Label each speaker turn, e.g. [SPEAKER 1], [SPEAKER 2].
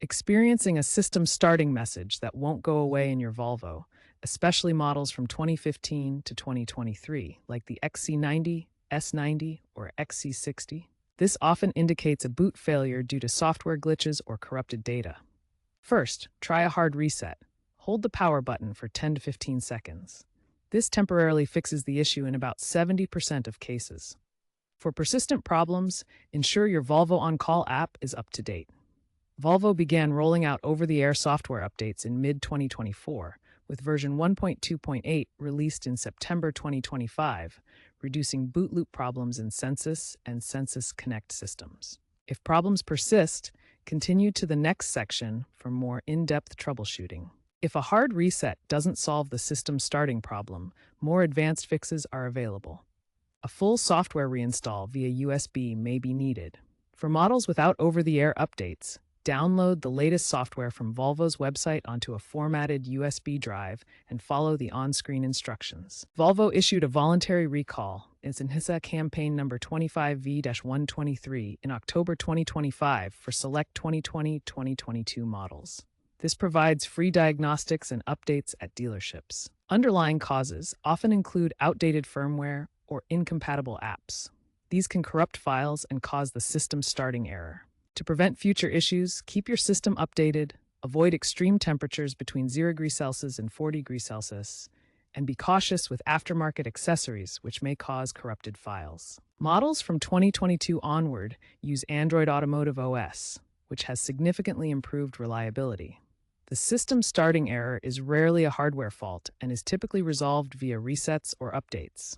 [SPEAKER 1] Experiencing a system starting message that won't go away in your Volvo, especially models from 2015 to 2023, like the XC90, S90, or XC60. This often indicates a boot failure due to software glitches or corrupted data. First, try a hard reset. Hold the power button for 10 to 15 seconds. This temporarily fixes the issue in about 70% of cases. For persistent problems, ensure your Volvo On Call app is up to date. Volvo began rolling out over-the-air software updates in mid-2024, with version 1.2.8 released in September 2025, reducing boot loop problems in Census and Census Connect systems. If problems persist, continue to the next section for more in-depth troubleshooting. If a hard reset doesn't solve the system starting problem, more advanced fixes are available. A full software reinstall via USB may be needed. For models without over-the-air updates, download the latest software from Volvo's website onto a formatted USB drive and follow the on-screen instructions. Volvo issued a voluntary recall, its NHTSA campaign number 25V-123, in October 2025 for select 2020-2022 models. This provides free diagnostics and updates at dealerships. Underlying causes often include outdated firmware or incompatible apps. These can corrupt files and cause the system starting error. To prevent future issues, keep your system updated, avoid extreme temperatures between 0 degrees Celsius and 40 degrees Celsius, and be cautious with aftermarket accessories, which may cause corrupted files. Models from 2022 onward use Android Automotive OS, which has significantly improved reliability. The system starting error is rarely a hardware fault and is typically resolved via resets or updates.